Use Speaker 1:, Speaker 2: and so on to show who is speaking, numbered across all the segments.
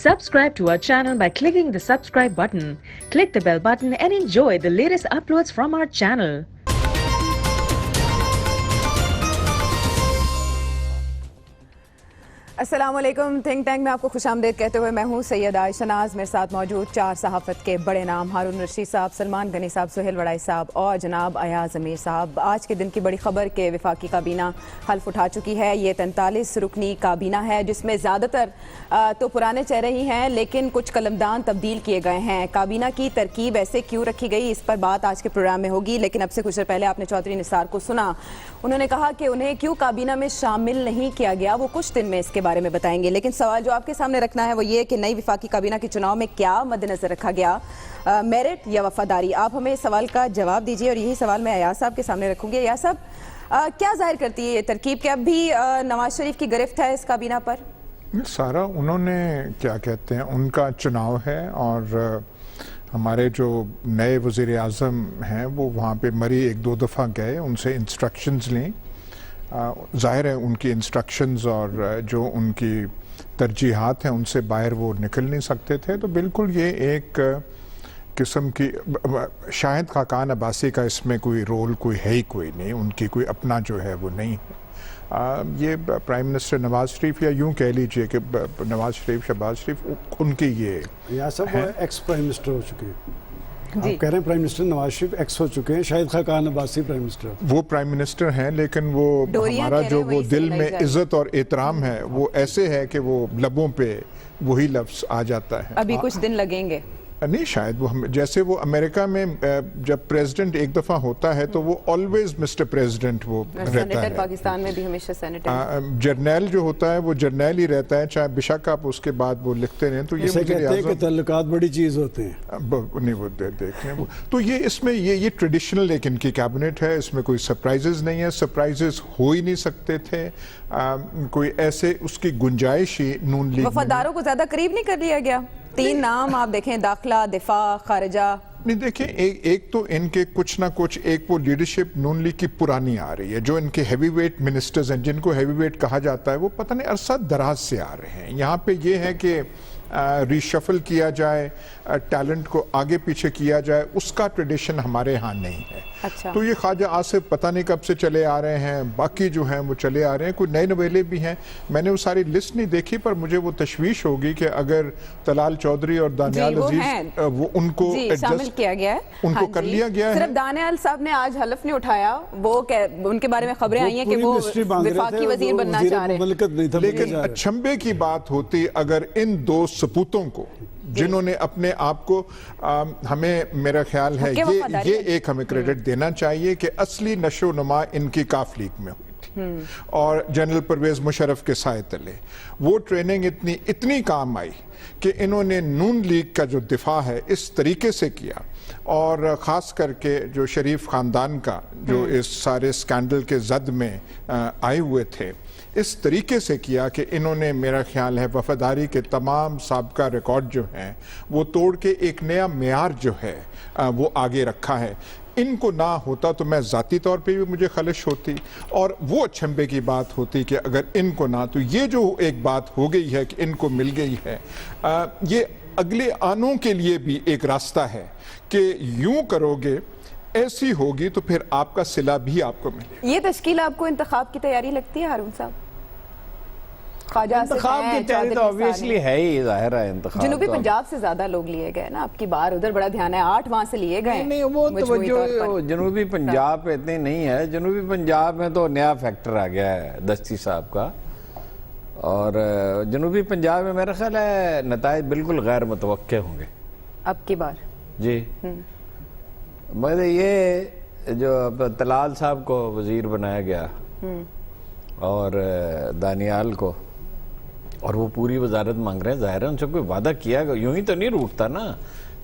Speaker 1: Subscribe to our channel by clicking the subscribe button. Click the bell button and enjoy the latest uploads from our channel.
Speaker 2: السلام علیکم. Think tank میں آپ کو خوش آمدید کہتے ہوئے میں ہوں سید عائشہ ناز. میرے ساتھ موجود چار صحافت کے بڑے نام: ہارون رشید صاحب، سلمان غنی صاحب، سہیل وڑائی صاحب اور جناب ایاز امیر صاحب. آج کے دن کی بڑی خبر کہ وفاقی کابینہ حلف اٹھا چکی ہے. یہ 43 رکنی کابینہ ہے جس میں زیادہ تر تو پرانے چہرے ہی ہیں لیکن کچھ قلمدان تبدیل کیے گئے ہیں. کابینہ کی ترکیب ایسے کیوں رکھی گئی، اس پر بات آج کے پروگرام میں ہوگی. لیکن اب سے کچھ دیر پہلے آپ نے چودھری نثار کو سنا. انہوں نے کہا کہ انہیں کیوں کابینہ میں شامل نہیں کیا گیا، وہ کچھ دن میں اس کے بارے میں بتائیں گے. لیکن سوال جو آپ کے سامنے رکھنا ہے وہ یہ کہ نئی وفاقی کابینہ کے چناؤ میں کیا مد نظر رکھا گیا، میرٹ یا وفاداری؟ آپ ہمیں اس سوال کا جواب دیجیے اور یہی سوال میں ایاز صاحب کے سامنے رکھوں گی. ایاز صاحب، کیا ظاہر کرتی ہے یہ ترکیب کہ اب بھی نواز شریف کی گرفت ہے اس کابینہ پر؟
Speaker 3: سارا انہوں نے کیا کہتے ہیں، ان کا چناؤ ہے اور ہمارے جو نئے وزیر اعظم ہیں وہ وہاں پہ مری ایک دو دفعہ گئے، ان سے انسٹرکشنز لیں. ظاہر ہے ان کی انسٹرکشنز اور جو ان کی ترجیحات ہیں ان سے باہر وہ نکل نہیں سکتے تھے. تو بالکل یہ ایک قسم کی شاہد خاقان عباسی کا اس میں کوئی رول کوئی ہے ہی کوئی نہیں، ان کی کوئی اپنا جو ہے وہ نہیں ہے. یہ پرائم منسٹر نواز شریف، یا یوں کہہ لیجئے کہ نواز شریف، شہباز شریف، ان کی یہ
Speaker 4: سب ایکس پرائم منسٹر ہو چکے ہیں. آپ کہہ رہے ہیں prime minister Nawaz Sharif x ہو چکے ہیں، شاہد خاقان عباسی پرائم منسٹر.
Speaker 3: وہ پرائم منسٹر ہیں لیکن وہ ہمارا جو وہ دل میں عزت اور احترام ہے وہ ایسے ہے کہ وہ لبوں پہ وہی لفظ آ جاتا ہے.
Speaker 2: ابھی کچھ دن لگیں گے.
Speaker 3: نہیں، شاید وہ جیسے وہ امریکہ میں جب پریزیڈنٹ ایک دفعہ ہوتا ہے تو وہ آلویز مسٹر پریزیڈنٹ وہ رہتا ہے.
Speaker 2: پاکستان میں بھی ہمیشہ سینیٹر.
Speaker 3: جرنیل جو ہوتا ہے وہ جرنیل ہی رہتا ہے، چاہے بشک آپ اس کے بعد وہ لکھتے رہیں. تو یہ
Speaker 4: کہتے ہیں کہ تعلقات بڑی چیز ہوتے ہیں.
Speaker 3: نہیں، وہ دیکھیں وہ تو یہ اس میں یہ ٹریڈیشنل ایک ان کی کیبنٹ ہے، اس میں کوئی سرپرائزز نہیں ہے. سرپرائزز ہو ہی نہیں سکتے تھے، کوئی ایسے اس کی گنجائش ہی نون لیگ.
Speaker 2: وفاداروں کو زیادہ قریب نہیں کر لیا گیا؟ 3 نام آپ دیکھیں، داخلہ، دفاع، خارجہ.
Speaker 3: نہیں دیکھیں، ایک تو ان کے کچھ نہ کچھ ایک وہ لیڈرشپ نون لیگ کی پرانی آ رہی ہے. جو ان کے ہیوی ویٹ منسٹرز ہیں جن کو ہیوی ویٹ کہا جاتا ہے وہ پتہ نہیں عرصہ دراز سے آ رہے ہیں. یہاں پہ یہ ہے کہ ری شفل کیا جائے، ٹیلنٹ کو آگے پیچھے کیا جائے، اس کا ٹریڈیشن ہمارے ہاں نہیں ہے. تو یہ خواجہ آصف پتہ نہیں کب سے چلے آ رہے ہیں، باقی جو ہیں وہ چلے آ رہے ہیں. کوئی نئے نویلے بھی ہیں، میں نے وہ ساری لسٹ نہیں دیکھی پر مجھے وہ تشویش ہوگی کہ اگر طلال چودھری اور دانیال عزیز وہ ان کو
Speaker 2: شامل کیا گیا ہے،
Speaker 3: ان کو کر لیا گیا ہے.
Speaker 2: صرف دانیال صاحب نے آج حلف نہیں اٹھایا، وہ ان کے بارے میں خبریں آئی ہیں کہ وہ وفاقی وزیر بننا چاہ رہے ہیں.
Speaker 3: لیکن اچھمبے کی بات ہوتی اگر ان دو سپوتوں کو جنہوں نے اپنے آپ کو ہمیں میرا خیال ہے یہ ایک ہمیں کریڈٹ دینا چاہیے کہ اصلی نشو و نما ان کی کاف لیگ میں ہوئی تھی اور جنرل پرویز مشرف کے سائے تلے وہ ٹریننگ اتنی کام آئی کہ انہوں نے نون لیگ کا جو دفاع ہے اس طریقے سے کیا، اور خاص کر کے جو شریف خاندان کا جو اس سارے سکینڈل کے زد میں آئے ہوئے تھے اس طریقے سے کیا کہ انہوں نے میرا خیال ہے وفاداری کے تمام سابقہ ریکارڈ جو ہیں وہ توڑ کے ایک نیا معیار جو ہے وہ آگے رکھا ہے. ان کو نہ ہوتا تو میں ذاتی طور پہ بھی مجھے خلش ہوتی اور وہ اچھمبے کی بات ہوتی کہ اگر ان کو نہ، تو یہ جو ایک بات ہو گئی ہے کہ ان کو مل گئی ہے، یہ اگلے آنوں کے لیے بھی ایک راستہ ہے کہ یوں کرو گے ایسی ہوگی تو پھر آپ کا صلہ بھی آپ کو ملے.
Speaker 2: یہ تشکیل آپ کو انتخاب کی تیاری لگتی ہے ہارون صاحب؟
Speaker 5: انتخاب کی تیاری تو obviously ہے ہی، ظاہر ہے. انتخاب
Speaker 2: جنوبی پنجاب سے زیادہ لوگ لیے گئے نا اب کی بار، ادھر بڑا دھیان ہے، 8 وہاں سے لیے گئے.
Speaker 5: نہیں، وہ توجہ جنوبی پنجاب پہ اتنی نہیں ہے. جنوبی پنجاب میں تو نیا فیکٹر آ گیا ہے دستی صاحب کا، اور جنوبی پنجاب میں میرا خیال ہے نتائج بالکل غیر متوقع ہوں گے
Speaker 2: اب کی بار.
Speaker 5: جی مگر یہ جو طلال صاحب کو وزیر بنایا گیا اور دانیال کو، اور وہ پوری وزارت مانگ رہے ہیں، ظاہر ہے ان سے کوئی وعدہ کیا گیا. یوں ہی تو نہیں روٹتا نا،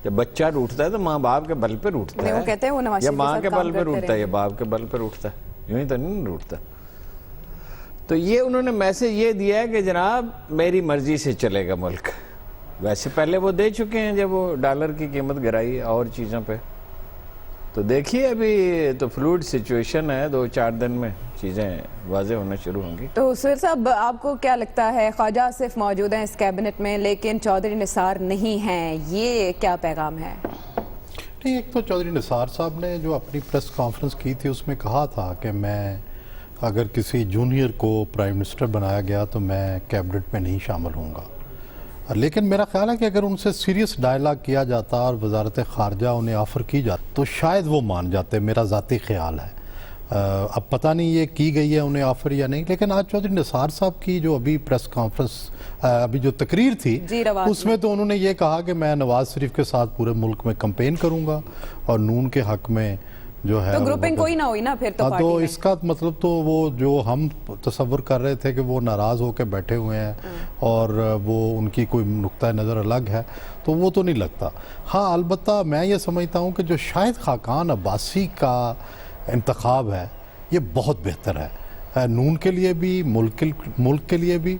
Speaker 5: جب بچہ روٹتا ہے تو ماں باپ کے بل پہ روٹتا ہے،
Speaker 2: وہ کہتے ہیں وہ نواز
Speaker 5: یا
Speaker 2: شریف
Speaker 5: ماں کے بل پہ روٹتا ہے یا باپ کے بل پہ روٹتا ہے، یوں ہی تو نہیں روٹتا. تو یہ انہوں نے میسج یہ دیا ہے کہ جناب میری مرضی سے چلے گا ملک. ویسے پہلے وہ دے چکے ہیں جب وہ ڈالر کی قیمت گرائی اور چیزوں پہ. تو دیکھیے ابھی تو فلوئڈ سچویشن ہے، 2-4 دن میں چیزیں واضح ہونا شروع ہوں گی.
Speaker 2: تو سہیل صاحب آپ کو کیا لگتا ہے، خواجہ آصف موجود ہیں اس کیبنٹ میں لیکن چودھری نثار نہیں ہیں، یہ کیا پیغام ہے؟
Speaker 6: نہیں، ایک تو چودھری نثار صاحب نے جو اپنی پریس کانفرنس کی تھی اس میں کہا تھا کہ میں اگر کسی جونیئر کو پرائم منسٹر بنایا گیا تو میں کیبنٹ میں نہیں شامل ہوں گا. لیکن میرا خیال ہے کہ اگر ان سے سیریس ڈائلاگ کیا جاتا اور وزارت خارجہ انہیں آفر کی جاتی تو شاید وہ مان جاتے، میرا ذاتی خیال ہے. اب پتہ نہیں یہ کی گئی ہے انہیں آفر یا نہیں، لیکن آج چودھری نثار صاحب کی جو ابھی پریس کانفرنس ابھی جو تقریر تھی اس میں تو انہوں نے یہ کہا کہ میں نواز شریف کے ساتھ پورے ملک میں کمپین کروں گا اور نون کے حق میں جو ہے
Speaker 2: تو گروپنگ کوئی نہ ہوئی نا پھر تو
Speaker 6: تو اس کا مطلب تو وہ جو ہم تصور کر رہے تھے کہ وہ ناراض ہو کے بیٹھے ہوئے ہیں اور وہ ان کی کوئی نقطہ نظر الگ ہے تو وہ تو نہیں لگتا. ہاں البتہ میں یہ سمجھتا ہوں کہ جو شاہد خاقان عباسی کا انتخاب ہے یہ بہت بہتر ہے، نون کے لیے بھی، ملک کے لیے بھی.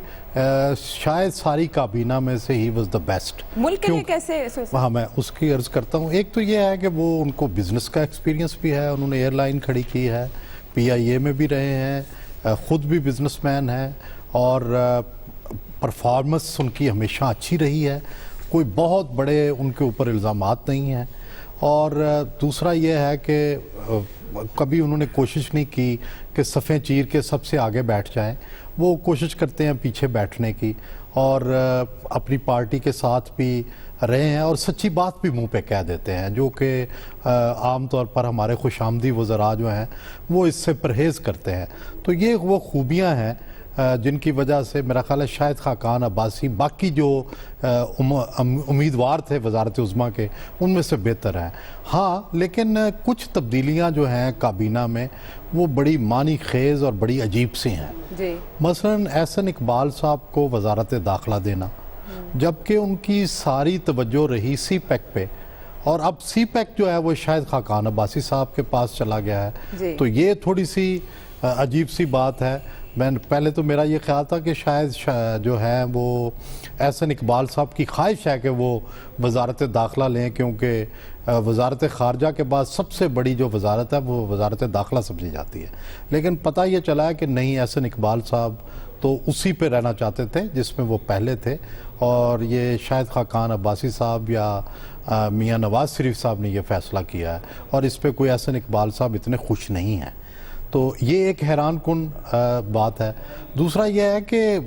Speaker 6: شاید ساری کابینہ میں سے ہی واز دا بیسٹ.
Speaker 2: ملک کے لیے کیسے؟
Speaker 6: ہاں میں اس کی عرض کرتا ہوں. ایک تو یہ ہے کہ وہ ان کو بزنس کا ایکسپیرینس بھی ہے، انہوں نے ایئر لائن کھڑی کی ہے، PIA میں بھی رہے ہیں، خود بھی بزنس مین ہیں اور پرفارمنس ان کی ہمیشہ اچھی رہی ہے، کوئی بہت بڑے ان کے اوپر الزامات نہیں ہیں. اور دوسرا یہ ہے کہ کبھی انہوں نے کوشش نہیں کی کہ صفیں چیر کے سب سے آگے بیٹھ جائیں، وہ کوشش کرتے ہیں پیچھے بیٹھنے کی اور اپنی پارٹی کے ساتھ بھی رہے ہیں اور سچی بات بھی منہ پہ کہہ دیتے ہیں، جو کہ عام طور پر ہمارے خوش آمدی وزراء جو ہیں وہ اس سے پرہیز کرتے ہیں. تو یہ وہ خوبیاں ہیں جن کی وجہ سے میرا خیال ہے شاہد خاقان عباسی باقی جو امیدوار تھے وزارت عظمیٰ کے ان میں سے بہتر ہیں. ہاں لیکن کچھ تبدیلیاں جو ہیں کابینہ میں وہ بڑی معنی خیز اور بڑی عجیب سی ہیں. مثلاً احسن اقبال صاحب کو وزارت داخلہ دینا جبکہ ان کی ساری توجہ رہی سی پیک پہ اور اب سی پیک جو ہے وہ شاہد خاقان عباسی صاحب کے پاس چلا گیا ہے. تو یہ تھوڑی سی عجیب سی بات ہے. میں پہلے تو میرا یہ خیال تھا کہ شاید جو ہے وہ احسن اقبال صاحب کی خواہش ہے کہ وہ وزارت داخلہ لیں کیونکہ وزارت خارجہ کے بعد سب سے بڑی جو وزارت ہے وہ وزارت داخلہ سمجھی جاتی ہے. لیکن پتہ یہ چلا ہے کہ نہیں، احسن اقبال صاحب تو اسی پہ رہنا چاہتے تھے جس میں وہ پہلے تھے اور یہ شاہد خاقان عباسی صاحب یا میاں نواز شریف صاحب نے یہ فیصلہ کیا ہے اور اس پہ کوئی احسن اقبال صاحب اتنے خوش نہیں ہیں. تو یہ ایک حیران کن بات ہے. دوسرا یہ ہے کہ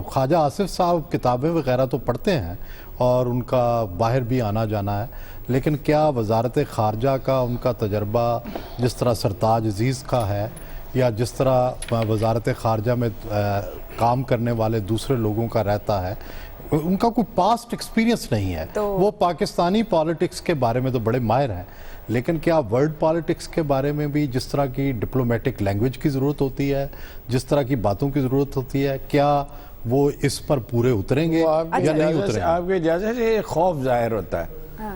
Speaker 6: خواجہ آصف صاحب کتابیں وغیرہ تو پڑھتے ہیں اور ان کا باہر بھی آنا جانا ہے، لیکن کیا وزارت خارجہ کا ان کا تجربہ جس طرح سرتاج عزیز کا ہے یا جس طرح وزارت خارجہ میں کام کرنے والے دوسرے لوگوں کا رہتا ہے، ان کا کوئی پاسٹ ایکسپیرینس نہیں ہے. وہ پاکستانی پالیٹکس کے بارے میں تو بڑے ماہر ہیں لیکن کیا ورلڈ پالیٹکس کے بارے میں بھی جس طرح کی ڈپلومیٹک لینگویج کی ضرورت ہوتی ہے، جس طرح کی باتوں کی ضرورت ہوتی ہے، کیا وہ اس پر پورے اتریں گے یا نہیں اتریں گے؟
Speaker 5: آپ کی اجازت سے یہ خوف ظاہر ہوتا ہے،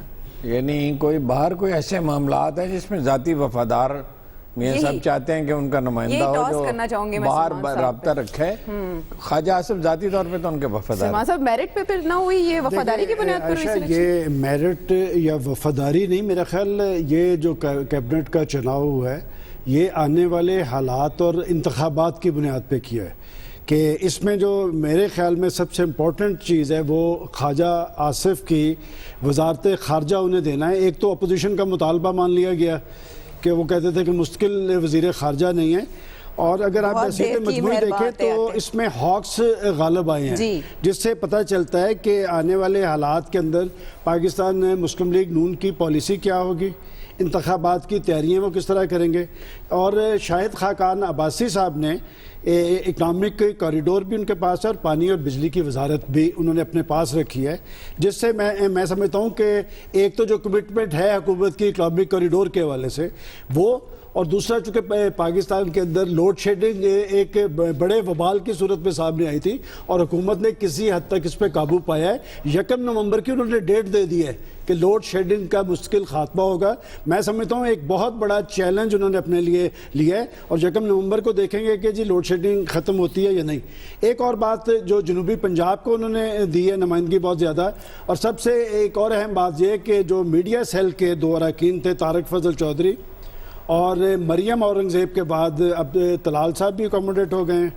Speaker 5: یعنی کوئی باہر کوئی ایسے معاملات ہیں جس میں ذاتی وفادار میاں صاحب چاہتے ہیں کہ ان کا نمائندہ ہو جو باہر رابطہ رکھے. خواجہ آصف ذاتی طور پہ تو ان کے وفادار.
Speaker 2: سلمان صاحب میرٹ پہ پھر نہ ہوئی، یہ وفاداری کی بنیاد پر؟
Speaker 4: یہ میرٹ یا وفاداری نہیں، میرا خیال یہ جو کیبنٹ کا چناؤ ہے یہ آنے والے حالات اور انتخابات کی بنیاد پہ کیا ہے کہ اس میں جو میرے خیال میں سب سے امپورٹنٹ چیز ہے وہ خواجہ آصف کی وزارت خارجہ انہیں دینا ہے. ایک تو اپوزیشن کا مطالبہ مان لیا گیا کہ وہ کہتے تھے کہ مستقل وزیر خارجہ نہیں ہے، اور اگر آپ ایسے مجموعی دیکھیں تو اس میں ہاکس غالب آئے ہیں جس سے پتہ چلتا ہے کہ آنے والے حالات کے اندر پاکستان مسلم لیگ نون کی پالیسی کیا ہوگی، انتخابات کی تیاریاں وہ کس طرح کریں گے. اور شاہد خاقان عباسی صاحب نے اکنامک کوریڈور بھی ان کے پاس ہے اور پانی اور بجلی کی وزارت بھی انہوں نے اپنے پاس رکھی ہے، جس سے میں سمجھتا ہوں کہ ایک تو جو کمٹمنٹ ہے حکومت کی اکنامک کوریڈور کے حوالے سے وہ، اور دوسرا چونکہ پاکستان کے اندر لوڈ شیڈنگ ایک بڑے وبال کی صورت میں سامنے آئی تھی اور حکومت نے کسی حد تک اس پہ قابو پایا ہے. 1 نومبر کی انہوں نے ڈیٹ دے دی ہے کہ لوڈ شیڈنگ کا مستقل خاتمہ ہوگا. میں سمجھتا ہوں ایک بہت بڑا چیلنج انہوں نے اپنے لیے لیا ہے اور 1 نومبر کو دیکھیں گے کہ جی لوڈ شیڈنگ شیڈنگ ختم ہوتی ہے یا نہیں. ایک اور بات جو جنوبی پنجاب کو انہوں نے دی ہے نمائندگی بہت زیادہ, اور سب سے ایک اور اہم بات یہ کہ جو میڈیا سیل کے 2 اراکین تھے, طارق فضل چودھری اور مریم اورنگزیب کے بعد اب طلال صاحب بھی اکوموڈیٹ ہو گئے ہیں,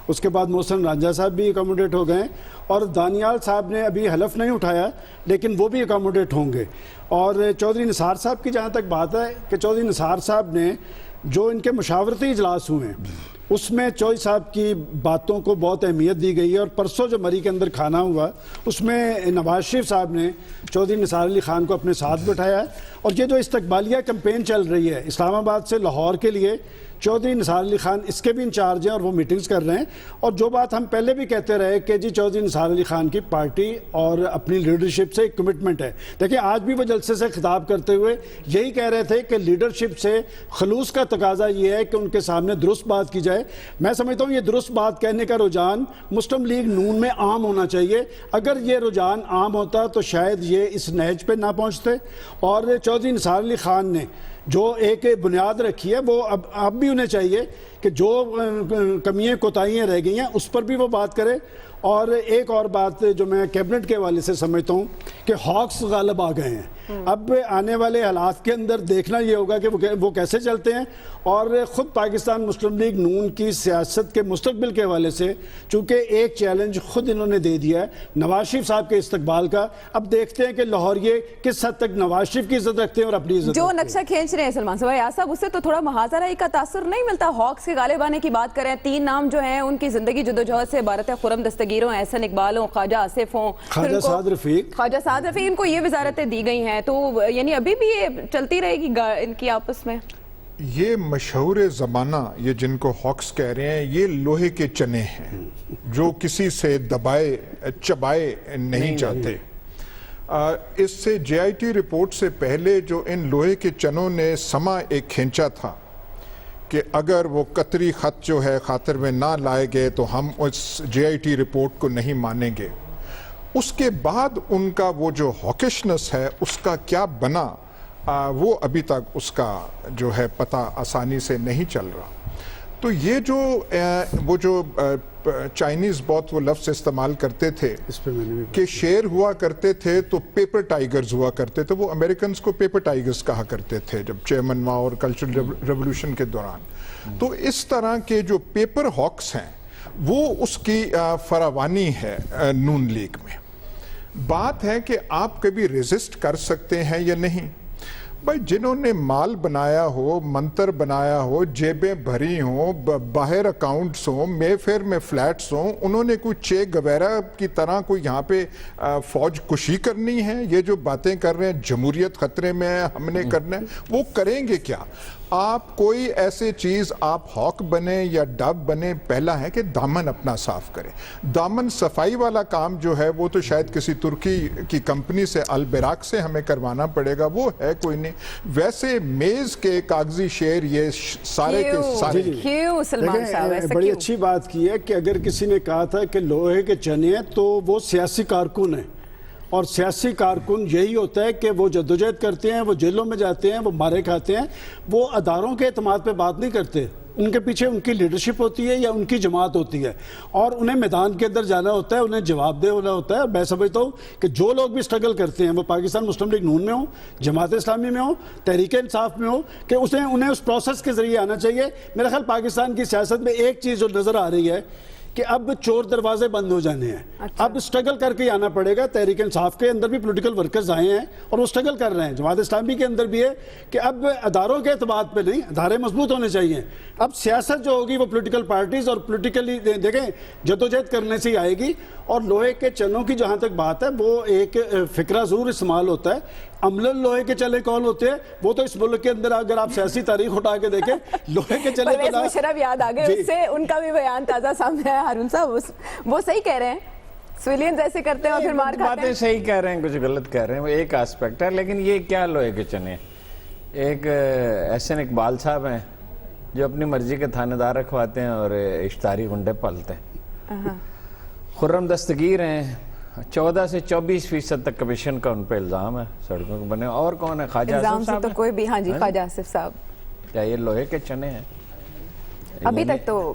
Speaker 4: اس کے بعد محسن رانجھا صاحب بھی اکوموڈیٹ ہو گئے ہیں, اور دانیال صاحب نے ابھی حلف نہیں اٹھایا لیکن وہ بھی اکوموڈیٹ ہوں گے. اور چودھری نثار صاحب کی جہاں تک بات ہے کہ چودھری نثار صاحب نے جو ان کے مشاورتی اجلاس ہوئے ہیں اس میں چودھری صاحب کی باتوں کو بہت اہمیت دی گئی ہے, اور پرسوں جو مری کے اندر کھانا ہوا اس میں نواز شریف صاحب نے چودھری نثار علی خان کو اپنے ساتھ بٹھایا ہے. اور یہ جو استقبالیہ کمپین چل رہی ہے اسلام آباد سے لاہور کے لیے, چودھری نثار علی خان اس کے بھی انچارج ہیں اور وہ میٹنگز کر رہے ہیں. اور جو بات ہم پہلے بھی کہتے رہے کہ جی چودھری نثار علی خان کی پارٹی اور اپنی لیڈرشپ سے ایک کمٹمنٹ ہے. دیکھیں آج بھی وہ جلسے سے خطاب کرتے ہوئے یہی کہہ رہے تھے کہ لیڈرشپ سے خلوص کا تقاضا یہ ہے کہ ان کے سامنے درست بات کی جائے. میں سمجھتا ہوں یہ درست بات کہنے کا رجحان مسلم لیگ نون میں عام ہونا چاہیے. اگر یہ رجحان عام ہوتا تو شاید یہ اس نہج پہ نہ پہنچتے. اور چودھری نثار علی خان نے جو ایک بنیاد رکھی ہے وہ اب بھی انہیں چاہیے کہ جو کمیاں کوتاہیاں رہ گئی ہیں اس پر بھی وہ بات کرے. اور ایک اور بات جو میں کیبنٹ کے حوالے سے سمجھتا ہوں کہ ہاکس غالب آ گئے ہیں. اب آنے والے حالات کے اندر دیکھنا یہ ہوگا کہ وہ کیسے چلتے ہیں. اور خود پاکستان مسلم لیگ نون کی سیاست کے مستقبل کے حوالے سے چونکہ ایک چیلنج خود انہوں نے دے دیا ہے نواز شریف صاحب کے استقبال کا, اب دیکھتے ہیں کہ لاہوریے کس حد تک نواز شریف کی عزت رکھتے ہیں اور اپنی عزت
Speaker 2: جو نقشہ کھینچ رہے ہیں سلمان صاحب اس سے تو تھوڑا محاذہ کا تاثر نہیں ملتا. ہاکس کے غالب آنے کی بات کریں, 3 نام جو ہیں ان کی زندگی جدوجہد سے عبارت ہے, خرم دستگیر ہوں, احسن اقبال ہوں, خواجہ آصف ہوں,
Speaker 4: خواجہ سعد رفیق,
Speaker 2: ان کو یہ وزارتیں دی گئی ہیں. تو یعنی ابھی بھی یہ چلتی رہے گی ان کی آپس میں.
Speaker 3: یہ مشہور زمانہ یہ جن کو ہاکس کہہ رہے ہیں یہ لوہے کے چنے ہیں جو کسی سے دبائے چبائے نہیں جاتے. اس سے جے آئی ٹی رپورٹ سے پہلے جو ان لوہے کے چنوں نے سما ایک کھینچا تھا کہ اگر وہ قطری خط جو ہے خاطر میں نہ لائے گئے تو ہم اس جے آئی ٹی رپورٹ کو نہیں مانیں گے. اس کے بعد ان کا وہ جو ہاکشنس ہے اس کا کیا بنا وہ ابھی تک اس کا جو ہے پتہ آسانی سے نہیں چل رہا. تو یہ جو وہ جو چائنیز بہت وہ لفظ استعمال کرتے تھے کہ شیر ہوا کرتے تھے تو پیپر ٹائیگرز ہوا کرتے تھے, وہ امریکنز کو پیپر ٹائیگرز کہا کرتے تھے جب چیئرمن ماؤ اور کلچرل ریولوشن کے دوران. تو اس طرح کے جو پیپر ہاکس ہیں وہ اس کی فراوانی ہے نون لیگ میں. بات ہے کہ آپ کبھی ریزسٹ کر سکتے ہیں یا نہیں. بھائی جنہوں نے مال بنایا ہو, منتر بنایا ہو, جیبیں بھری ہوں, باہر اکاؤنٹس ہوں, مے فیئر میں فلیٹس ہوں, انہوں نے کوئی چے گویرا کی طرح کوئی یہاں پہ فوج کشی کرنی ہے. یہ جو باتیں کر رہے ہیں جمہوریت خطرے میں ہے, ہم نے کرنا ہے, وہ کریں گے کیا؟ آپ کوئی ایسے چیز آپ ہاک بنے یا ڈب بنے, پہلا ہے کہ دامن اپنا صاف کریں. دامن صفائی والا کام جو ہے وہ تو شاید کسی ترکی کی کمپنی سے البراق سے ہمیں کروانا پڑے گا, وہ ہے کوئی نہیں. ویسے میز کے کاغذی شیر یہ سارے کے سارے.
Speaker 2: کیوں سلمان صاحب ایسا
Speaker 4: بڑی اچھی بات کی ہے کہ اگر کسی نے کہا تھا کہ لوہے کے چنے ہیں تو وہ سیاسی کارکن ہیں, اور سیاسی کارکن یہی ہوتا ہے کہ وہ جدوجہد کرتے ہیں, وہ جیلوں میں جاتے ہیں, وہ مارے کھاتے ہیں, وہ اداروں کے اعتماد پہ بات نہیں کرتے. ان کے پیچھے ان کی لیڈرشپ ہوتی ہے یا ان کی جماعت ہوتی ہے, اور انہیں میدان کے اندر جانا ہوتا ہے, انہیں جواب دہ ہونا ہوتا ہے. میں سمجھتا ہوں کہ جو لوگ بھی سٹرگل کرتے ہیں وہ پاکستان مسلم لیگ نون میں ہوں, جماعت اسلامی میں ہوں, تحریک انصاف میں ہوں, کہ انہیں اس پروسیس کے ذریعے آنا چاہیے. میرا خیال پاکستان کی سیاست میں ایک چیز جو نظر آ رہی ہے کہ اب چور دروازے بند ہو جانے ہیں. اب سٹرگل کر کے آنا پڑے گا. تحریک انصاف کے اندر بھی پولیٹیکل ورکرز آئے ہیں اور وہ سٹرگل کر رہے ہیں. جماعت اسلامی کے اندر بھی ہے کہ اب اداروں کے اعتماد پہ نہیں, ادارے مضبوط ہونے چاہیے. اب سیاست جو ہوگی وہ پولیٹیکل پارٹیز اور پولیٹیکلی دیکھیں جدوجہد کرنے سے ہی آئے گی. اور لوہے کے چنوں کی جہاں تک بات ہے وہ ایک فکرہ ضرور استعمال ہوتا ہے. عملاً لوہے کے چلے کون ہوتے ہیں؟ وہ تو اس ملک کے اندر اگر آپ سیاسی تاریخ اٹھا کے دیکھیں لوہے کے چلے
Speaker 2: پرویز مشرف یاد آ گئے, اس سے ان کا بھی بیان تازہ سامنے ہے. ہارون صاحب وہ صحیح کہہ رہے ہیں, سویلینز ایسے کرتے ہیں اور پھر مار کھاتے ہیں.
Speaker 5: باتیں صحیح کہہ رہے ہیں, کچھ غلط کہہ رہے ہیں, وہ ایک آسپیکٹ ہے. لیکن یہ کیا لوہے کے چنے؟ ایک احسن اقبال صاحب ہیں جو اپنی مرضی کے تھانے دار رکھواتے ہیں اور اشتہاری گنڈے پالتے ہیں. خرم دستگیر ہیں, 14 سے 24% تک کمیشن کا ان پہ الزام ہے سڑکوں کو بنے. اور کون ہے؟ خواجہ آصف صاحب
Speaker 2: کوئی بھی. ہاں جی, خواجہ آصف صاحب.
Speaker 5: کیا یہ لوہے کے چنے ہیں؟
Speaker 2: ابھی تک تو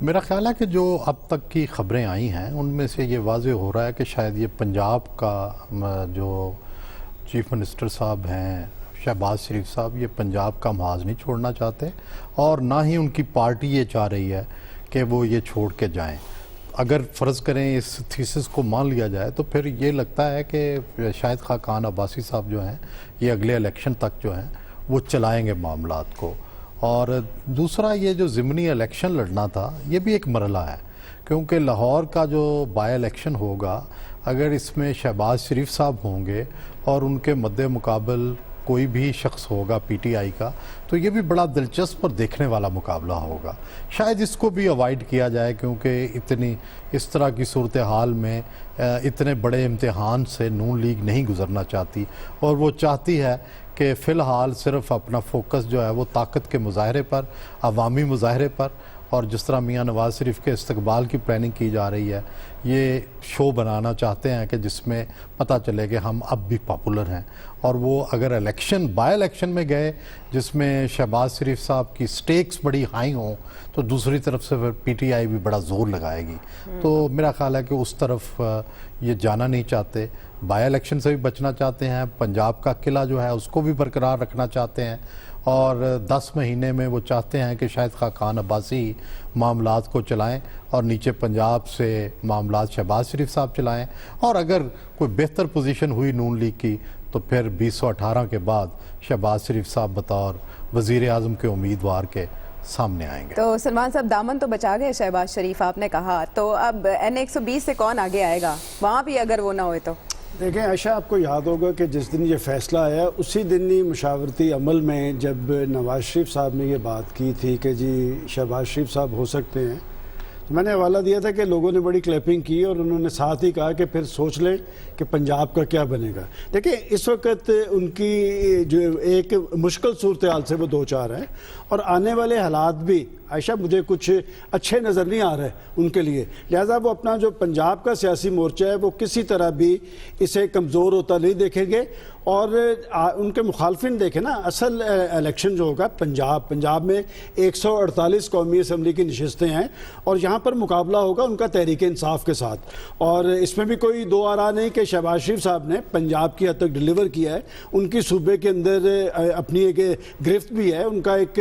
Speaker 6: میرا خیال ہے کہ جو اب تک کی خبریں آئی ہیں ان میں سے یہ واضح ہو رہا ہے کہ شاید یہ پنجاب کا جو چیف منسٹر صاحب ہیں شہباز شریف صاحب یہ پنجاب کا محاذ نہیں چھوڑنا چاہتے اور نہ ہی ان کی پارٹی یہ چاہ رہی ہے کہ وہ یہ چھوڑ کے جائیں. اگر فرض کریں اس تھیسس کو مان لیا جائے تو پھر یہ لگتا ہے کہ شاہد خاقان عباسی صاحب جو ہیں یہ اگلے الیکشن تک جو ہیں وہ چلائیں گے معاملات کو. اور دوسرا یہ جو ضمنی الیکشن لڑنا تھا یہ بھی ایک مرحلہ ہے کیونکہ لاہور کا جو بائی الیکشن ہوگا اگر اس میں شہباز شریف صاحب ہوں گے اور ان کے مد مقابل کوئی بھی شخص ہوگا پی ٹی آئی کا تو یہ بھی بڑا دلچسپ اور دیکھنے والا مقابلہ ہوگا. شاید اس کو بھی اوائڈ کیا جائے کیونکہ اس طرح کی صورتحال میں اتنے بڑے امتحان سے نون لیگ نہیں گزرنا چاہتی اور وہ چاہتی ہے کہ فی الحال صرف اپنا فوکس جو ہے وہ طاقت کے مظاہرے پر عوامی مظاہرے پر اور جس طرح میاں نواز شریف کے استقبال کی پلاننگ کی جا رہی ہے یہ شو بنانا چاہتے ہیں کہ جس میں پتہ چلے کہ ہم اب بھی پاپولر ہیں. اور وہ اگر بائی الیکشن میں گئے جس میں شہباز شریف صاحب کی سٹیکس بڑی ہائی ہوں تو دوسری طرف سے پھر پی ٹی آئی بھی بڑا زور لگائے گی. تو میرا خیال ہے کہ اس طرف یہ جانا نہیں چاہتے. بائی الیکشن سے بھی بچنا چاہتے ہیں. پنجاب کا قلعہ جو ہے اس کو بھی برقرار رکھنا چاہتے ہیں اور 10 مہینے میں وہ چاہتے ہیں کہ شاہد خاقان عباسی معاملات کو چلائیں اور نیچے پنجاب سے معاملات شہباز شریف صاحب چلائیں. اور اگر کوئی بہتر پوزیشن ہوئی نون لیگ کی تو پھر 2018 کے بعد شہباز شریف صاحب بطور وزیر اعظم کے امیدوار کے سامنے آئیں گے.
Speaker 2: تو سلمان صاحب دامن تو بچا گئے شہباز شریف آپ نے کہا, تو اب N120 سے کون آگے آئے گا وہاں بھی اگر وہ نہ ہوئے تو؟
Speaker 4: دیکھیں عائشہ آپ کو یاد ہوگا کہ جس دن یہ فیصلہ آیا اسی دن ہی مشاورتی عمل میں جب نواز شریف صاحب نے یہ بات کی تھی کہ جی شہباز شریف صاحب ہو سکتے ہیں تو میں نے حوالہ دیا تھا کہ لوگوں نے بڑی کلیپنگ کی اور انہوں نے ساتھ ہی کہا کہ پھر سوچ لیں کہ پنجاب کا کیا بنے گا. دیکھیں اس وقت ان کی جو ایک مشکل صورتحال سے وہ دو چار ہیں اور آنے والے حالات بھی عائشہ مجھے کچھ اچھے نظر نہیں آ رہے ان کے لیے. لہٰذا وہ اپنا جو پنجاب کا سیاسی مورچہ ہے وہ کسی طرح بھی اسے کمزور ہوتا نہیں دیکھیں گے. اور ان کے مخالفین دیکھیں نا, اصل الیکشن جو ہوگا پنجاب میں 148 قومی اسمبلی کی نشستیں ہیں اور یہاں پر مقابلہ ہوگا ان کا تحریک انصاف کے ساتھ. اور اس میں بھی کوئی دو آرا نہیں کہ شہباز شریف صاحب نے پنجاب کی حد تک ڈیلیور کیا ہے. ان کی صوبے کے اندر اپنی ایک گرفت بھی ہے, ان کا ایک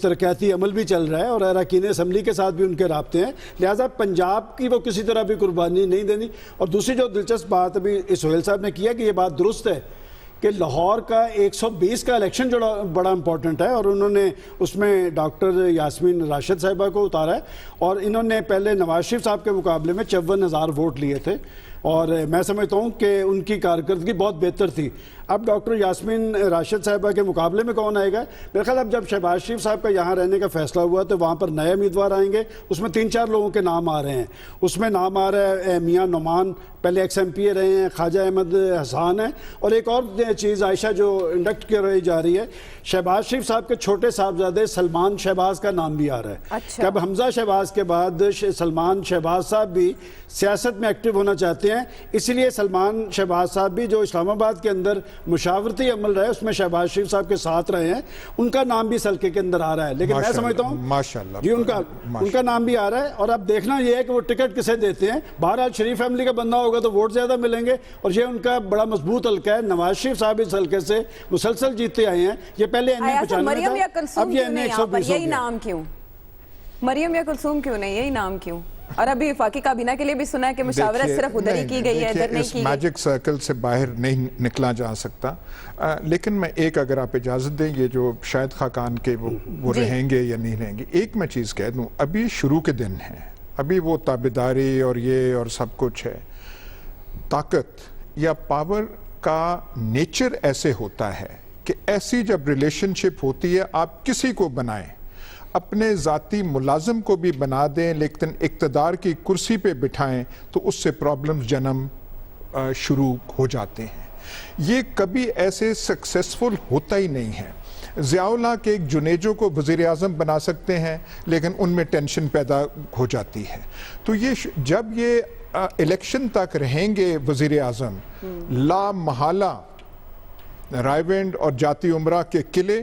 Speaker 4: ترقیاتی عمل بھی چل رہا ہے اور اراکین اسمبلی کے ساتھ بھی ان کے رابطے ہیں. لہٰذا پنجاب کی وہ کسی طرح بھی قربانی نہیں دینی. اور دوسری جو دلچسپ بات ابھی سہیل صاحب نے کیا کہ یہ بات درست ہے کہ لاہور کا 120 کا الیکشن جو بڑا امپورٹنٹ ہے اور انہوں نے اس میں ڈاکٹر یاسمین راشد صاحبہ کو اتارا ہے اور انہوں نے پہلے نواز شریف صاحب کے مقابلے میں 54,000 ووٹ لیے تھے اور میں سمجھتا ہوں کہ ان کی کارکردگی بہت بہتر تھی. اب ڈاکٹر یاسمین راشد صاحبہ کے مقابلے میں کون آئے گا؟ میرے خیال اب جب شہباز شریف صاحب کا یہاں رہنے کا فیصلہ ہوا تو وہاں پر نئے امیدوار آئیں گے. اس میں 3-4 لوگوں کے نام آ رہے ہیں. اس میں نام آ رہا ہے میاں نعمان, پہلے ایکس ایم پی اے رہے ہیں, خواجہ احمد حسان ہیں. اور ایک اور چیز عائشہ جو انڈکٹ کی جا رہی ہے, شہباز شریف صاحب کے چھوٹے صاحبزادے سلمان شہباز کا نام بھی آ رہا ہے.
Speaker 2: اچھا.
Speaker 4: کہ اب حمزہ شہباز کے بعد سلمان شہباز صاحب بھی سیاست میں ایکٹیو ہونا چاہتے ہیں. اسی لیے سلمان شہباز صاحب بھی جو اسلام آباد کے اندر مشاورتی عمل رہے اس میں شہباز شریف صاحب کے ساتھ رہے ہیں, ان کا نام بھی سلکے کے اندر آ رہا ہے. لیکن میں سمجھتا ہوں
Speaker 3: ماشاءاللہ
Speaker 4: جی ان کا نام بھی آ رہا ہے. اور اب دیکھنا یہ ہے کہ وہ ٹکٹ کسے دیتے ہیں. بہرحال شریف فیملی کا بندہ ہوگا تو ووٹ زیادہ ملیں گے اور یہ ان کا بڑا مضبوط حلقہ ہے. نواز شریف صاحب اس حلقے سے مسلسل جیتے آئے ہیں. یہ پہلے
Speaker 2: مریم یا کلثوم کیوں نہیں یہاں پر, یہی نام کیوں؟ مریم یا کلثوم کیوں نہیں, یہی نام کیوں؟ اور ابھی وفاقی کابینہ کے لیے بھی سنا ہے کہ مشاورت صرف ادھر ہی کی گئی ہے, ادھر نہیں کی گئی.
Speaker 3: میجک سرکل سے باہر نہیں نکلا جا سکتا. لیکن میں ایک اگر آپ اجازت دیں, یہ جو شاہد خاقان کے وہ رہیں گے یا نہیں رہیں گے, ایک میں چیز کہہ دوں, ابھی شروع کے دن ہیں, ابھی وہ تابعداری اور یہ اور سب کچھ ہے. طاقت یا پاور کا نیچر ایسے ہوتا ہے کہ ایسی جب ریلیشن شپ ہوتی ہے آپ کسی کو بنائیں, اپنے ذاتی ملازم کو بھی بنا دیں لیکن اقتدار کی کرسی پہ بٹھائیں تو اس سے پرابلمز جنم شروع ہو جاتے ہیں. یہ کبھی ایسے سکسیسفل ہوتا ہی نہیں ہے. ضیاء اللہ کے ایک جنیجو کو وزیر اعظم بنا سکتے ہیں لیکن ان میں ٹینشن پیدا ہو جاتی ہے. تو یہ جب یہ الیکشن تک رہیں گے وزیر اعظم, لا محالہ رائے ونڈ اور جاتی عمرہ کے قلعے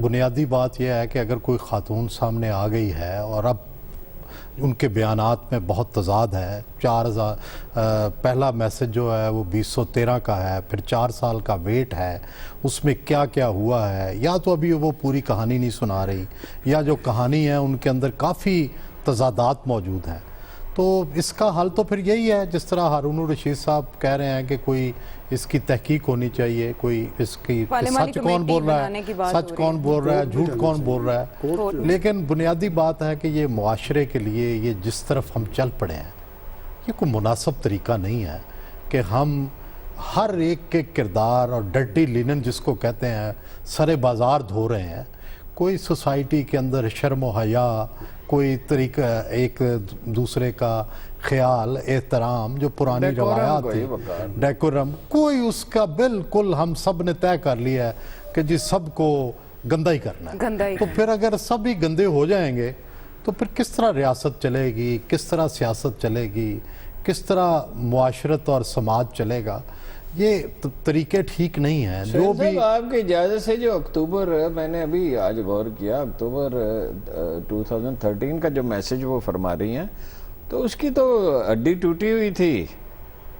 Speaker 6: بنیادی بات یہ ہے کہ اگر کوئی خاتون سامنے آ گئی ہے اور اب ان کے بیانات میں بہت تضاد ہے، 4000 پہلا میسج جو ہے وہ 2013 کا ہے، پھر 4 سال کا ویٹ ہے، اس میں کیا کیا ہوا ہے، یا تو ابھی وہ پوری کہانی نہیں سنا رہی، یا جو کہانی ہے ان کے اندر کافی تضادات موجود ہیں، تو اس کا حل تو پھر یہی ہے جس طرح ہارون الرشید صاحب کہہ رہے ہیں کہ کوئی اس کی تحقیق ہونی چاہیے، کوئی اس کی سچ کون بول رہا ہے، سچ کون بول رہا ہے، جھوٹ کون بول رہا ہے. لیکن بنیادی بات ہے کہ یہ معاشرے کے لیے یہ جس طرف ہم چل پڑے ہیں یہ کوئی مناسب طریقہ نہیں ہے کہ ہم ہر ایک کے کردار اور ڈرٹی لینن جس کو کہتے ہیں سر بازار دھو رہے ہیں. کوئی سوسائٹی کے اندر شرم و حیا، کوئی طریقہ، ایک دوسرے کا خیال، احترام، جو پرانی روایات تھی، ڈیکورم، کوئی اس کا بالکل ہم سب نے طے کر لیا ہے کہ جی سب کو گندہ ہی کرنا ہے. تو پھر اگر سب ہی گندے ہو جائیں گے تو پھر کس طرح ریاست چلے گی، کس طرح سیاست چلے گی، کس طرح معاشرت اور سماج چلے گا؟ یہ طریقے ٹھیک نہیں ہیں. جو بھی
Speaker 5: آپ کی اجازت سے جو اکتوبر، میں نے ابھی آج غور کیا، اکتوبر 2013 کا جو میسج وہ فرما رہی ہیں تو اس کی تو ہڈی ٹوٹی ہوئی تھی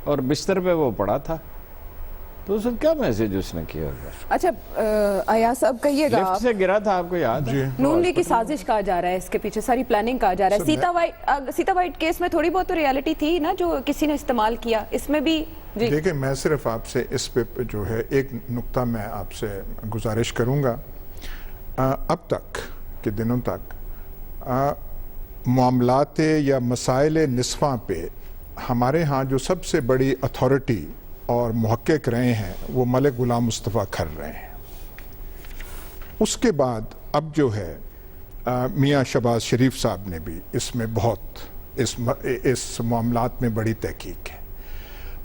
Speaker 5: اور بستر پہ وہ پڑا تھا، تو اس وقت کیا میسج اس نے کیا ہوگا؟
Speaker 2: اچھا ایاز صاحب کہیے گا،
Speaker 5: لفٹ سے گرا تھا، آپ کو یاد ہے؟
Speaker 2: نون لیگ کی سازش کہا جا رہا ہے، اس کے پیچھے ساری پلاننگ کہا جا رہا ہے. سیتا وائٹ کیس میں تھوڑی بہت تو ریالٹی تھی نا جو کسی نے استعمال کیا، اس میں بھی
Speaker 3: دیکھیں میں صرف آپ سے اس پہ جو ہے ایک نقطہ میں آپ سے گزارش کروں گا. اب تک کے دنوں تک معاملات یا مسائل نسواں پہ ہمارے ہاں جو سب سے بڑی اتھارٹی اور محقق رہے ہیں وہ ملک غلام مصطفیٰ کھر رہے ہیں. اس کے بعد اب جو ہے میاں شہباز شریف صاحب نے بھی اس میں بہت اس معاملات میں بڑی تحقیق ہے.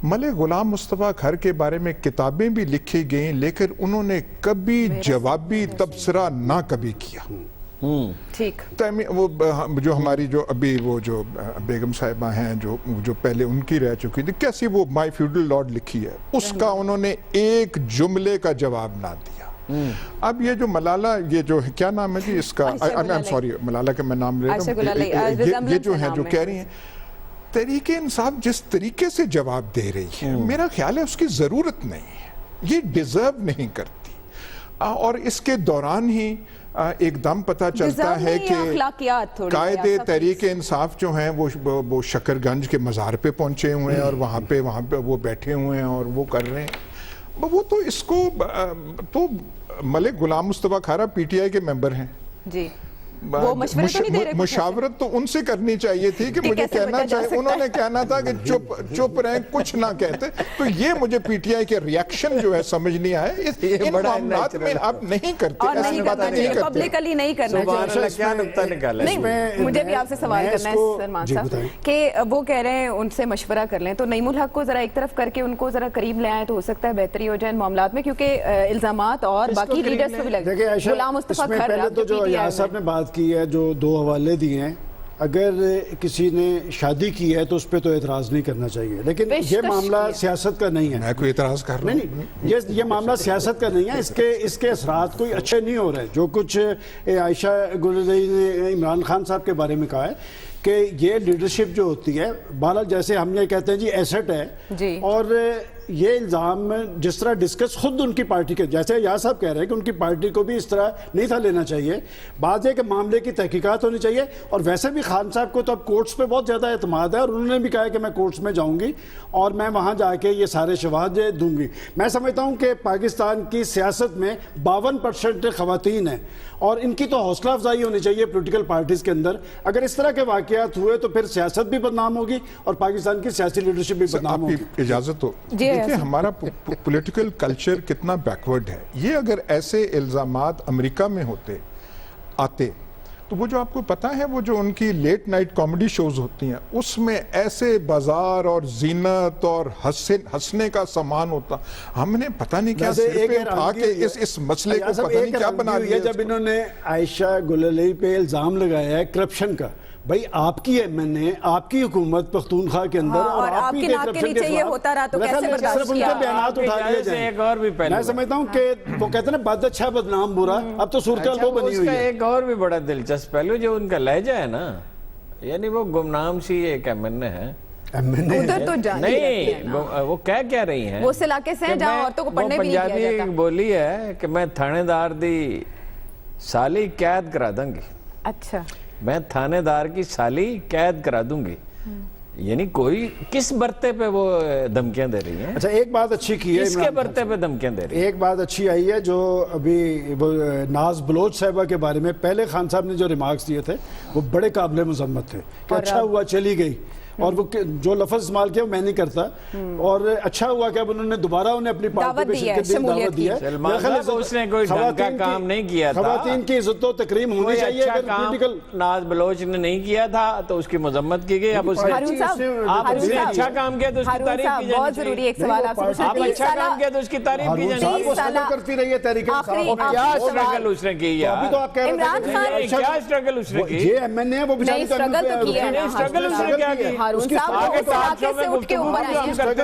Speaker 3: ملک غلام مصطفیٰ کھر کے بارے میں کتابیں بھی لکھی گئیں لیکن انہوں نے کبھی جوابی تبصرہ نہ کبھی کیا.
Speaker 2: ٹھیک
Speaker 3: وہ جو ہماری جو ابھی وہ جو بیگم صاحبہ ہیں جو پہلے ان کی رہ چکی تھی، کیسی وہ مائی فیوڈل لارڈ لکھی ہے، اس کا انہوں نے ایک جملے کا جواب نہ دیا. اب یہ جو ملالہ، یہ جو کیا نام ہے جی اس کا، سوری ملالہ کا میں نام لے رہا ہوں، یہ جو ہیں جو کہہ رہی ہیں تحریک انصاف جس طریقے سے جواب دے رہی ہے، میرا خیال ہے اس کی ضرورت نہیں ہے، یہ ڈیزرو نہیں کرتی. اور اس کے دوران ہی ایک دم پتہ چلتا ہے کہ قائد تحریک انصاف جو ہیں وہ شکر گنج کے مزار پہ پہنچے ہوئے ہیں اور وہاں پہ وہ بیٹھے ہوئے ہیں اور وہ کر رہے ہیں. وہ تو اس کو تو ملک غلام مصطفیٰ کھارا پی ٹی آئی کے ممبر ہیں جی، مشاورت تو ان سے کرنی چاہیے تھی کہ مجھے کہنا چاہیے، انہوں نے کہنا تھا کہ چپ رہیں، کچھ نہ کہتے. تو یہ مجھے پی ٹی آئی کے ریاکشن جو ہے سمجھ نہیں آئے. ان معاملات میں آپ نہیں کرتے،
Speaker 2: پبلکلی نہیں کرنا چاہیے. مجھے بھی آپ سے سوال کرنا ہے سلمان صاحب کہ وہ کہہ رہے ہیں ان سے مشورہ کر لیں، تو نعیم الحق کو ذرا ایک طرف کر کے ان کو ذرا قریب لے آئیں تو ہو سکتا ہے بہتری ہو جائے ان معاملات میں، کیونکہ الزامات اور باقی لیڈرز کو بھی لگے. غلام مصطفیٰ کھر
Speaker 4: تو جو ایاز صاحب نے بات کی ہے، جو 2 حوالے دیے ہیں، اگر کسی نے شادی کی ہے تو اس پہ تو اعتراض نہیں کرنا چاہیے، لیکن یہ معاملہ سیاست کا نہیں ہے. میں
Speaker 3: کوئی اعتراض کر رہا ہوں
Speaker 4: نہیں، یہ معاملہ سیاست کا نہیں ہے، اس کے اثرات کوئی اچھے نہیں ہو رہے. جو کچھ عائشہ گلالئی نے عمران خان صاحب کے بارے میں کہا ہے کہ یہ لیڈرشپ جو ہوتی ہے، بہرحال جیسے ہم یہ کہتے ہیں جی ایسٹ ہے، اور یہ الزام جس طرح ڈسکس خود ان کی پارٹی کے، جیسے ایاز صاحب کہہ رہے ہیں کہ ان کی پارٹی کو بھی اس طرح نہیں تھا لینا چاہیے. بات ہے کہ معاملے کی تحقیقات ہونی چاہیے، اور ویسے بھی خان صاحب کو تو اب کورٹس پہ بہت زیادہ اعتماد ہے، اور انہوں نے بھی کہا ہے کہ میں کورٹس میں جاؤں گی اور میں وہاں جا کے یہ سارے شواہد دوں گی. میں سمجھتا ہوں کہ پاکستان کی سیاست میں 52% خواتین ہیں، اور ان کی تو حوصلہ افزائی ہونی چاہیے پولیٹیکل پارٹیز کے اندر. اگر اس طرح کے واقعات ہوئے تو پھر سیاست بھی بدنام ہوگی اور پاکستان کی سیاسی لیڈرشپ بھی بدنام ہوگی.
Speaker 3: اجازت ہو، دیکھیں ہمارا پولیٹیکل کلچر کتنا بیکورڈ ہے. یہ اگر ایسے الزامات امریکہ میں آتے تو وہ جو آپ کو پتا ہے، وہ جو ان کی لیٹ نائٹ کامیڈی شوز ہوتی ہیں، اس میں ایسے بازار اور زینت اور ہنسنے کا سامان ہوتا. ہم نے پتہ نہیں کیا سر پہ اٹھا کے اس مسئلے کو پتہ نہیں کیا بنا لیا.
Speaker 4: جب انہوں نے عائشہ گلالئی پہ الزام لگایا ہے کرپشن کا، بھائی آپ کی MNA آپ کی حکومت پختونخوا کے اندر
Speaker 2: اور آپ کی ناک کے نیچے یہ ہوتا رہا تو کیسے برداشت کیا؟
Speaker 4: بیانات اٹھا لیے جائیں.
Speaker 5: ایک اور بھی پہلو
Speaker 4: میں سمجھتا ہوں کہ وہ کہتے ہیں نا بد اچھا بدنام برا, اب تو صورتحال وہ بنی ہوئی ہے.
Speaker 5: ایک اور بھی بڑا دلچسپ پہلو جو ان کا لہجہ ہے نا, یعنی وہ گمنام سی ایک MNA ہے,
Speaker 2: ادھر تو
Speaker 5: نہیں وہ کیا رہی ہیں,
Speaker 2: وہ اس علاقے سے ہیں جہاں عورتوں کو پڑھنے بھی نہیں دیا جاتا.
Speaker 5: پنجابی بولی ہے کہ میں تھانے دار دی سالی قید کرا دوں گی.
Speaker 2: اچھا,
Speaker 5: میں تھانے دار کی سالی قید کرا دوں گی, یعنی کوئی کس برتے پہ وہ دھمکیاں دے رہی ہیں؟
Speaker 4: اچھا ایک بات اچھی کی ہے,
Speaker 5: کس کے برتے پہ دھمکیاں دے رہی ہیں؟
Speaker 4: ایک بات اچھی آئی ہے جو ابھی وہ ناز بلوچ صاحبہ کے بارے میں پہلے خان صاحب نے جو ریمارکس دیے تھے وہ بڑے قابل مذمت تھے کہ اچھا ہوا چلی گئی, اور وہ جو لفظ استعمال کیا وہ میں نہیں کرتا, اور اچھا ہوا کہ اب انہوں نے دوبارہ انہیں اپنی پارٹی میں شرکت دی, دعوت دی ہے.
Speaker 5: سلمان صاحب اس نے کوئی ڈھنگ کا کام نہیں کیا تھا,
Speaker 4: خواتین کی عزت و تکریم ہونی چاہیے.
Speaker 5: اچھا کام ناز بلوچ نے نہیں کیا تھا تو اس کی مذمت کی گئی. اب اس نے اچھا کام کیا تو اس کی تعریف کی
Speaker 2: بہت ضروری ایک سوال آپ سے.
Speaker 5: آپ اچھا کام کیا تو اس کی تعریف کی جانی
Speaker 4: کرتی رہی ہے تحریک انصاف.
Speaker 5: کیا اسٹرگل اس نے کی یار, کیا اسٹرگل اس نے کی؟
Speaker 4: یہ MNA ہے وہ بیچاری
Speaker 5: اسٹرگل اس نے کیا کی؟
Speaker 4: اسٹرگل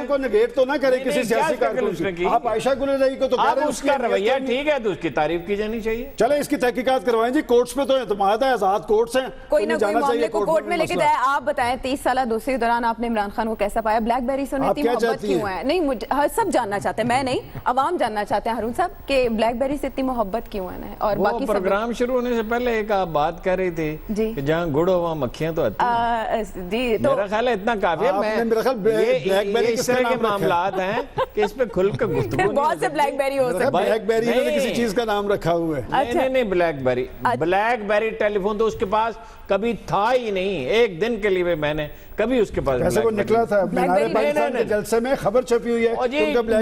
Speaker 4: کو نیگیٹ تو نہ کرے کسی سیاسی کارکن کی. آپ عائشہ گل رضی کو تو کہہ رہے ہیں
Speaker 5: اس کا رویہ ٹھیک ہے تو اس کی تعریف کی جانی چاہیے.
Speaker 4: چلیں اس کی تحقیقات کروائیں جی, کورٹس پہ تو اعتماد ہے, آزاد کورٹس ہیں,
Speaker 2: کوئی نہ کوئی معاملے کو کورٹ میں لے کے جائے. آپ بتائیں 30 سالہ دوستی کے دوران آپ نے عمران خان کو کیسا پایا؟ بلیک بیری سے انہیں اتنی محبت کیوں ہے؟ نہیں سب جاننا چاہتے ہیں, میں نہیں عوام جاننا چاہتے ہیں ہارون صاحب کہ بلیک بیری سے اتنی محبت کیوں ہے. اور
Speaker 5: باقی پروگرام شروع ہونے سے پہلے ایک آپ بات کر رہی تھی کہ جہاں گڑ ہو وہاں مکھیاں تو آتی ہیں. میرا خیال ہے اتنا کافی ہے. یہ اس طرح کے معاملات ہیں کہ اس پہ کھل کر گفتگو.
Speaker 2: بہت سے بلیک بیری ہو سکتے ہیں.
Speaker 4: بلیک بیری نے کسی چیز کا نام رکھا ہوا ہے.
Speaker 5: نہیں بلیک بیری ٹیلی فون تو اس کے پاس کبھی تھا ہی نہیں. ایک دن کے لیے میں نے کبھی اس کے پاس
Speaker 4: ایسے وہ نکلا تھا مینار پاکستان کے جلسے میں خبر چھپی ہوئی ہے.
Speaker 5: خبروں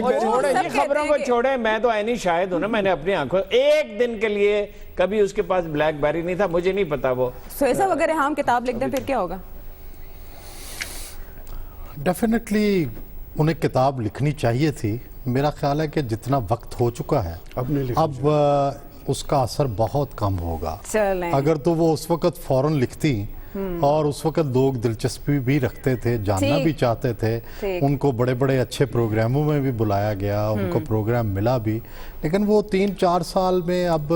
Speaker 5: کو چھوڑے, میں تو عینی شاہد ہوں نا, میں نے اپنی آنکھوں ایک دن کے لیے کبھی اس کے پاس بلیک بیری نہیں تھا. مجھے نہیں پتا وہ
Speaker 2: سویسا وغیرہ ہم کتاب لکھ دیں پھر کیا ہوگا؟
Speaker 6: ڈیفینیٹلی انہیں کتاب لکھنی چاہیے تھی. میرا خیال ہے کہ جتنا وقت ہو چکا ہے اب اس کا اثر بہت کم ہوگا. اگر تو وہ اس وقت فوراً لکھتی, اور اس وقت لوگ دلچسپی بھی رکھتے تھے, جاننا بھی چاہتے تھے, ان کو بڑے بڑے اچھے پروگراموں میں بھی بلایا گیا, ان کو پروگرام ملا بھی, لیکن وہ 3-4 سال میں اب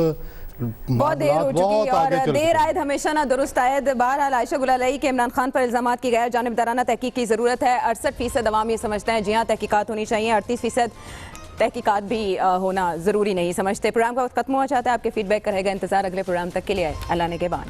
Speaker 2: بہت دیر ہو چکی, اور دیر آئد ہمیشہ نہ درست آئد. بہرحال عائشہ گل علیہ کہ عمران خان پر الزامات کی غیر جانبدارانہ تحقیق کی ضرورت ہے. 68% عوام یہ سمجھتے ہیں جی ہاں تحقیقات ہونی چاہیے, 38% تحقیقات بھی ہونا ضروری نہیں سمجھتے. پروگرام کا وقت ختم ہوا چاہتا ہے. آپ کے فیڈ بیک کا رہے گا انتظار اگلے پروگرام تک کے لیے. اللہ نگہبان.